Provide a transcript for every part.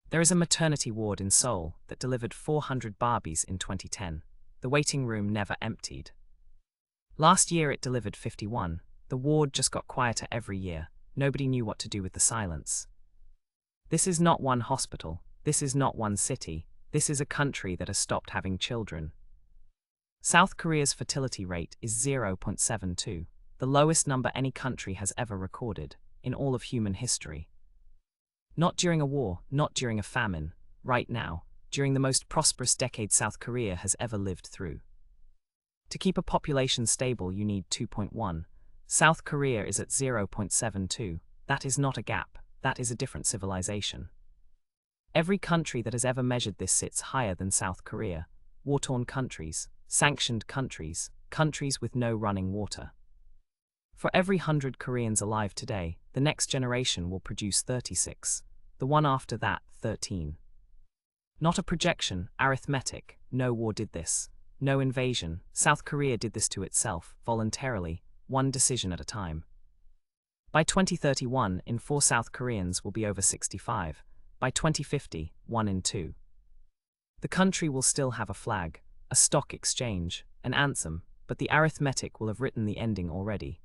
There is a maternity ward in Seoul that delivered 400 Barbies in 2010. The waiting room never emptied. Last year it delivered 51. The ward just got quieter every year. Nobody knew what to do with the silence. This is not one hospital. This is not one city. This is a country that has stopped having children. South Korea's fertility rate is 0.72, the lowest number any country has ever recorded in all of human history. Not during a war, not during a famine, right now, during the most prosperous decade South Korea has ever lived through. To keep a population stable, you need 2.1. South Korea is at 0.72. That is not a gap, that is a different civilization. Every country that has ever measured this sits higher than South Korea. War-torn countries, sanctioned countries, countries with no running water. For every 100 Koreans alive today, the next generation will produce 36. The one after that, 13. Not a projection, arithmetic. No war did this. No invasion. South Korea did this to itself, voluntarily, one decision at a time. By 2031, in 4 South Koreans will be over 65. By 2050, 1 in 2. The country will still have a flag, a stock exchange, an anthem, but the arithmetic will have written the ending already.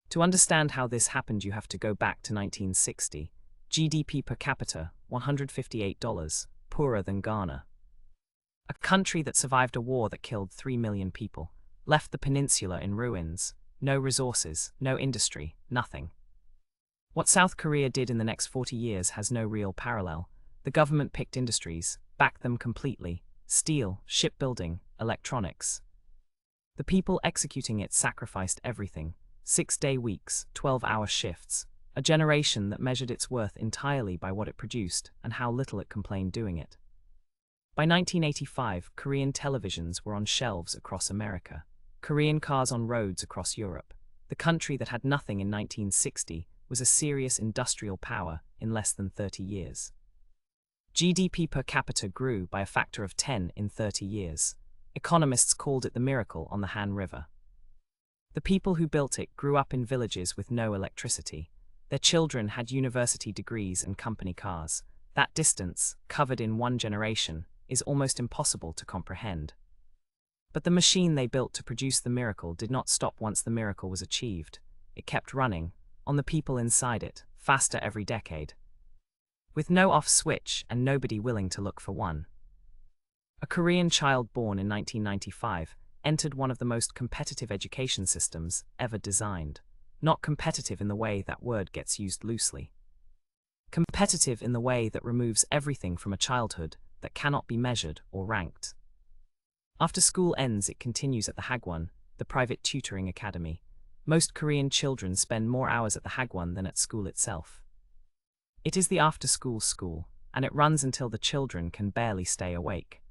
To understand how this happened, you have to go back to 1960. GDP per capita, $158, poorer than Ghana. A country that survived a war that killed 3 million people, left the peninsula in ruins, no resources, no industry, nothing. What South Korea did in the next 40 years has no real parallel. The government picked industries, backed them completely: steel, shipbuilding, electronics. The people executing it sacrificed everything: 6-day weeks, 12-hour shifts, a generation that measured its worth entirely by what it produced and how little it complained doing it. By 1985, Korean televisions were on shelves across America, Korean cars on roads across Europe. The country that had nothing in 1960 was a serious industrial power in less than 30 years. GDP per capita grew by a factor of 10 in 30 years. Economists called it the miracle on the Han River. The people who built it grew up in villages with no electricity. Their children had university degrees and company cars. That distance, covered in one generation, is almost impossible to comprehend. But the machine they built to produce the miracle did not stop once the miracle was achieved. It kept running, on the people inside it, faster every decade. With no off switch and nobody willing to look for one. A Korean child born in 1995 entered one of the most competitive education systems ever designed. Not competitive in the way that word gets used loosely. Competitive in the way that removes everything from a childhood that cannot be measured or ranked. After school ends, it continues at the Hagwon, the private tutoring academy. Most Korean children spend more hours at the Hagwon than at school itself. It is the after-school school, and it runs until the children can barely stay awake.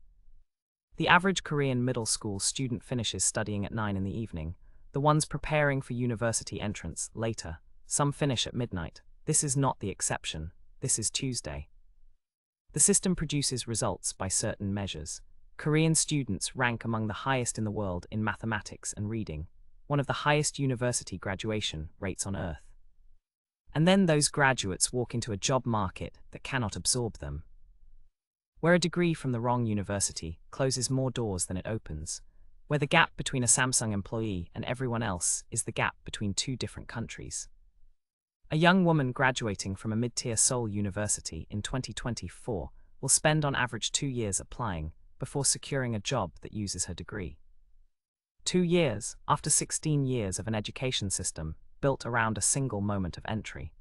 The average Korean middle school student finishes studying at 9 in the evening. The ones preparing for university entrance later. Some finish at midnight. This is not the exception. This is Tuesday. The system produces results by certain measures. Korean students rank among the highest in the world in mathematics and reading, one of the highest university graduation rates on earth. And then those graduates walk into a job market that cannot absorb them. Where a degree from the wrong university closes more doors than it opens. Where the gap between a Samsung employee and everyone else is the gap between 2 different countries. A young woman graduating from a mid-tier Seoul university in 2024 will spend on average 2 years applying before securing a job that uses her degree. 2 years after 16 years of an education system built around a single moment of entry.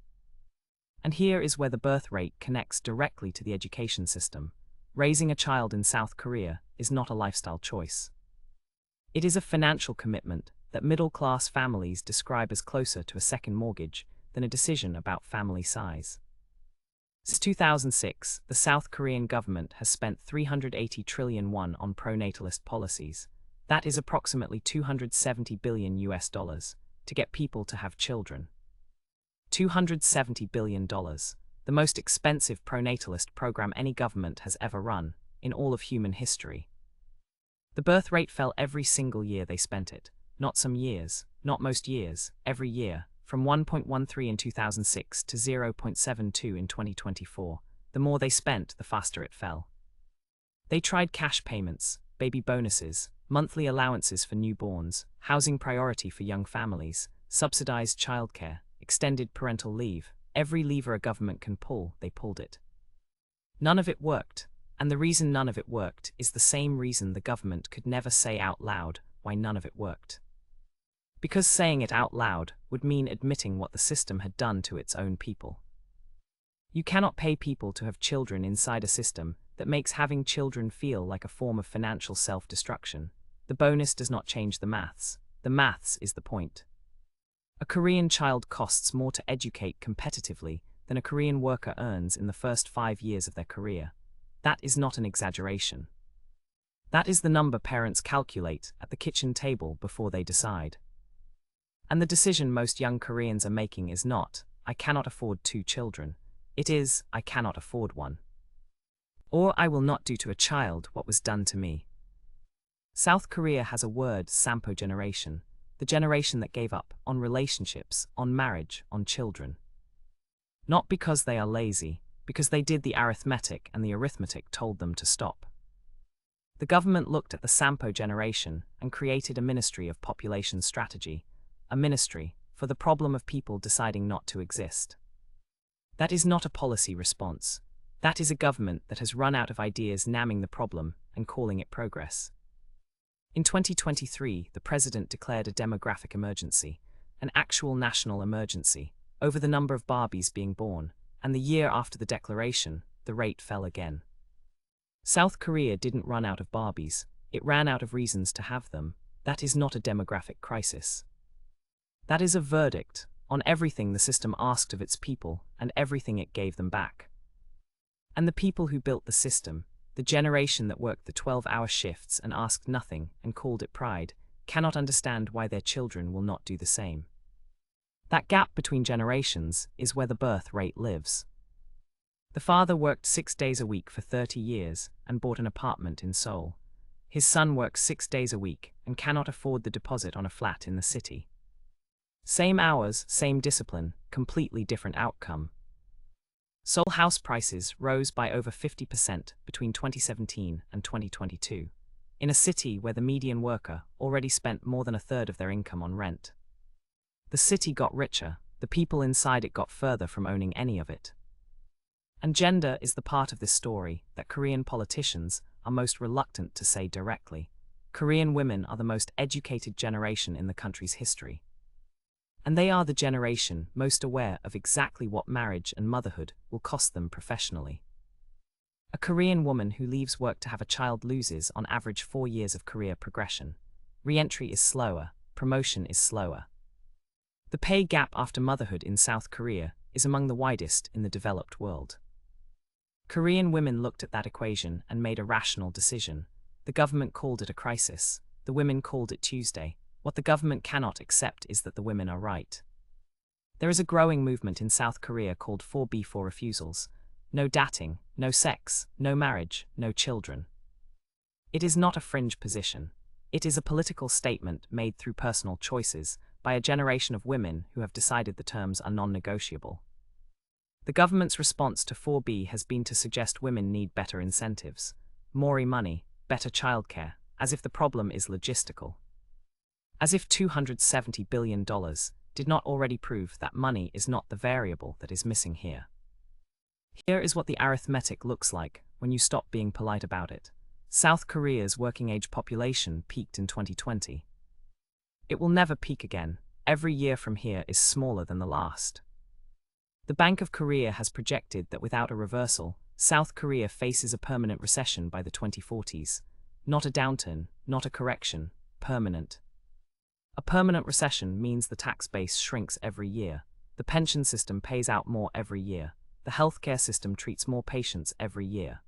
And here is where the birth rate connects directly to the education system. Raising a child in South Korea is not a lifestyle choice. It is a financial commitment that middle-class families describe as closer to a second mortgage than a decision about family size. Since 2006, the South Korean government has spent 380 trillion won on pro-natalist policies. That is approximately $270 billion to get people to have children. $270 billion, the most expensive pro-natalist program any government has ever run in all of human history. The birth rate fell every single year they spent it, not some years, not most years, every year, from 1.13 in 2006 to 0.72 in 2024. the more they spent, the faster it fell. They tried cash payments, baby bonuses, monthly allowances for newborns, housing priority for young families, subsidized childcare, extended parental leave. Every lever a government can pull, they pulled it. None of it worked, and the reason none of it worked is the same reason the government could never say out loud why none of it worked. Because saying it out loud would mean admitting what the system had done to its own people. You cannot pay people to have children inside a system that makes having children feel like a form of financial self-destruction. The bonus does not change the maths. The maths is the point. A Korean child costs more to educate competitively than a Korean worker earns in the first 5 years of their career. That is not an exaggeration. That is the number parents calculate at the kitchen table before they decide. And the decision most young Koreans are making is not, I cannot afford 2 children. It is, I cannot afford one. Or I will not do to a child what was done to me. South Korea has a word, sampo generation, the generation that gave up on relationships, on marriage, on children. Not because they are lazy, because they did the arithmetic and the arithmetic told them to stop. The government looked at the sampo generation and created a Ministry of Population Strategy, a ministry for the problem of people deciding not to exist. That is not a policy response. That is a government that has run out of ideas naming the problem and calling it progress. In 2023, the president declared a demographic emergency, an actual national emergency, over the number of Barbies being born, and the year after the declaration, the rate fell again. South Korea didn't run out of Barbies, it ran out of reasons to have them. That is not a demographic crisis. That is a verdict on everything the system asked of its people and everything it gave them back. And the people who built the system, the generation that worked the 12-hour shifts and asked nothing and called it pride, cannot understand why their children will not do the same. That gap between generations is where the birth rate lives. The father worked 6 days a week for 30 years and bought an apartment in Seoul. His son works 6 days a week and cannot afford the deposit on a flat in the city. Same hours, same discipline, completely different outcome. Seoul house prices rose by over 50% between 2017 and 2022, in a city where the median worker already spent more than a third of their income on rent. The city got richer, the people inside it got further from owning any of it. And gender is the part of this story that Korean politicians are most reluctant to say directly. Korean women are the most educated generation in the country's history. And they are the generation most aware of exactly what marriage and motherhood will cost them professionally. A Korean woman who leaves work to have a child loses on average 4 years of career progression. Re-entry is slower, promotion is slower. The pay gap after motherhood in South Korea is among the widest in the developed world. Korean women looked at that equation and made a rational decision. The government called it a crisis, the women called it Tuesday. What the government cannot accept is that the women are right. There is a growing movement in South Korea called 4B for refusals. No dating, no sex, no marriage, no children. It is not a fringe position. It is a political statement made through personal choices by a generation of women who have decided the terms are non-negotiable. The government's response to 4B has been to suggest women need better incentives, more money, better childcare, as if the problem is logistical. As if $270 billion did not already prove that money is not the variable that is missing here. Here is what the arithmetic looks like when you stop being polite about it. South Korea's working-age population peaked in 2020. It will never peak again. Every year from here is smaller than the last. The Bank of Korea has projected that without a reversal, South Korea faces a permanent recession by the 2040s. Not a downturn, not a correction, permanent. A permanent recession means the tax base shrinks every year, the pension system pays out more every year, the healthcare system treats more patients every year.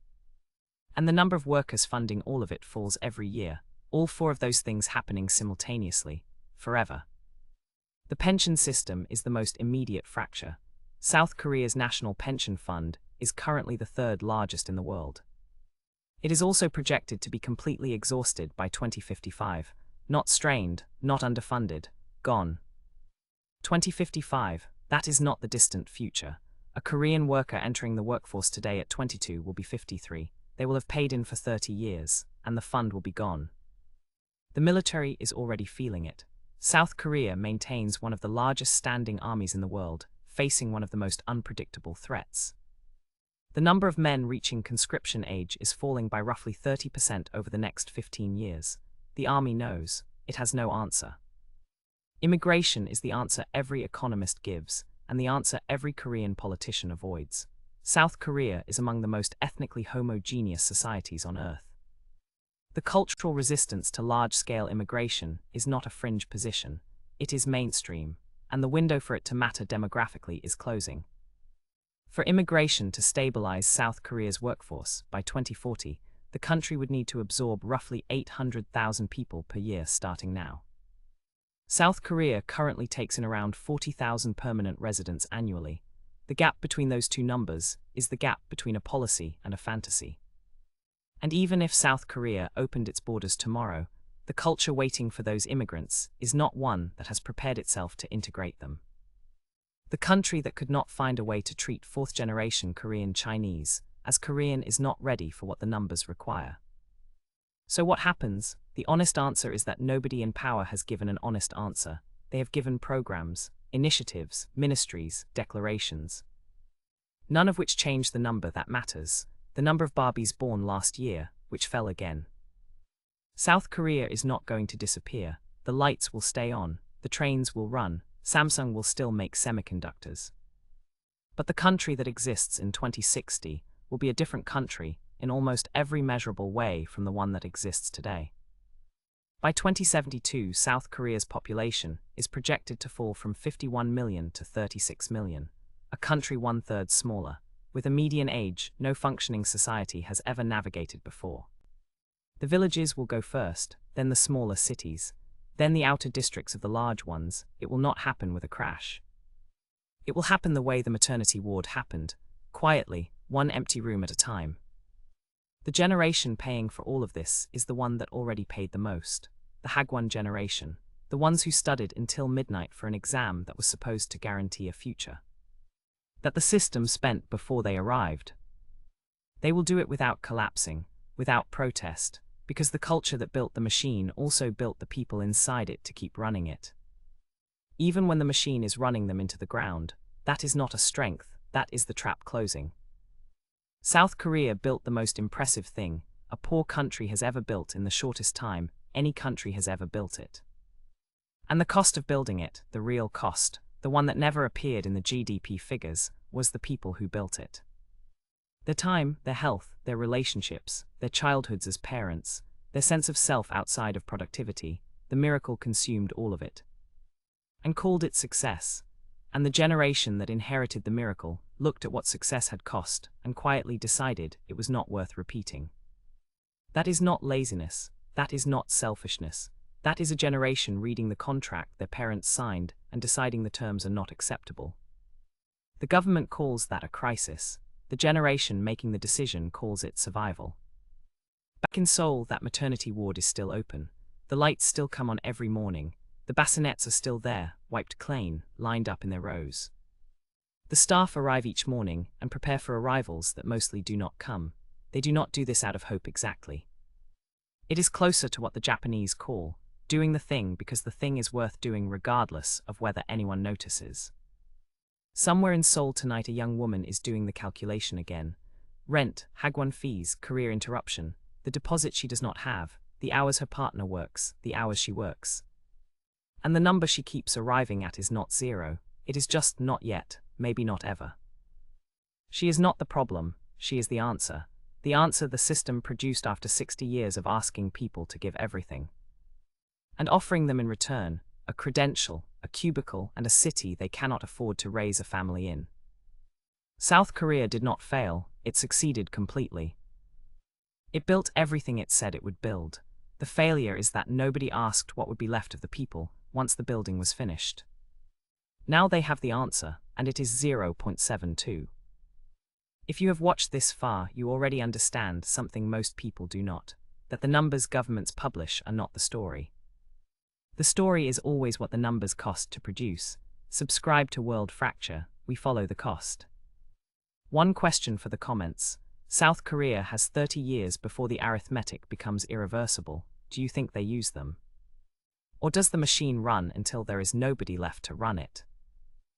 And the number of workers funding all of it falls every year, all 4 of those things happening simultaneously, forever. The pension system is the most immediate fracture. South Korea's national pension fund is currently the 3rd largest in the world. It is also projected to be completely exhausted by 2055. Not strained, not underfunded, gone. 2055, that is not the distant future. A Korean worker entering the workforce today at 22 will be 53. They will have paid in for 30 years, and the fund will be gone. The military is already feeling it. South Korea maintains one of the largest standing armies in the world, facing one of the most unpredictable threats. The number of men reaching conscription age is falling by roughly 30% over the next 15 years. The army knows it has no answer. Immigration is the answer every economist gives, and the answer every Korean politician avoids. South Korea is among the most ethnically homogeneous societies on Earth. The cultural resistance to large-scale immigration is not a fringe position, it is mainstream, and the window for it to matter demographically is closing. For immigration to stabilize South Korea's workforce by 2040, the country would need to absorb roughly 800,000 people per year starting now. South Korea currently takes in around 40,000 permanent residents annually. The gap between those two numbers is the gap between a policy and a fantasy. And even if South Korea opened its borders tomorrow, the culture waiting for those immigrants is not one that has prepared itself to integrate them. The country that could not find a way to treat fourth-generation Korean Chinese, as Korean is not ready for what the numbers require. So what happens? The honest answer is that nobody in power has given an honest answer. They have given programs, initiatives, ministries, declarations. None of which change the number that matters, the number of Barbies born last year, which fell again. South Korea is not going to disappear. The lights will stay on, the trains will run, Samsung will still make semiconductors. But the country that exists in 2060 will be a different country in almost every measurable way from the one that exists today. By 2072, South Korea's population is projected to fall from 51 million to 36 million, a country one-third smaller, with a median age no functioning society has ever navigated before. The villages will go first, then the smaller cities, then the outer districts of the large ones. It will not happen with a crash. It will happen the way the maternity ward happened, quietly, one empty room at a time. The generation paying for all of this is the one that already paid the most, the Hagwon generation, the ones who studied until midnight for an exam that was supposed to guarantee a future that the system spent before they arrived. They will do it without collapsing, without protest, because the culture that built the machine also built the people inside it to keep running it. Even when the machine is running them into the ground, that is not a strength, that is the trap closing. South Korea built the most impressive thing a poor country has ever built in the shortest time any country has ever built it. And the cost of building it, the real cost, the one that never appeared in the GDP figures, was the people who built it. Their time, their health, their relationships, their childhoods as parents, their sense of self outside of productivity, the miracle consumed all of it. And called it success. And the generation that inherited the miracle looked at what success had cost and quietly decided it was not worth repeating. That is not laziness, that is not selfishness, that is a generation reading the contract their parents signed and deciding the terms are not acceptable. The government calls that a crisis, the generation making the decision calls it survival. Back in Seoul, that maternity ward is still open, the lights still come on every morning, the bassinets are still there, wiped clean, lined up in their rows. The staff arrive each morning and prepare for arrivals that mostly do not come. They do not do this out of hope exactly. It is closer to what the Japanese call doing the thing because the thing is worth doing regardless of whether anyone notices. Somewhere in Seoul tonight a young woman is doing the calculation again. Rent, Hagwon fees, career interruption, the deposit she does not have, the hours her partner works, the hours she works. And the number she keeps arriving at is not zero, it is just not yet, maybe not ever. She is not the problem, she is the answer the system produced after 60 years of asking people to give everything. And offering them in return, a credential, a cubicle, and a city they cannot afford to raise a family in. South Korea did not fail, it succeeded completely. It built everything it said it would build. The failure is that nobody asked what would be left of the people once the building was finished. Now they have the answer, and it is 0.72. If you have watched this far, you already understand something most people do not, that the numbers governments publish are not the story. The story is always what the numbers cost to produce. Subscribe to World Fracture, we follow the cost. One question for the comments. South Korea has 30 years before the arithmetic becomes irreversible. Do you think they use them? Or does the machine run until there is nobody left to run it?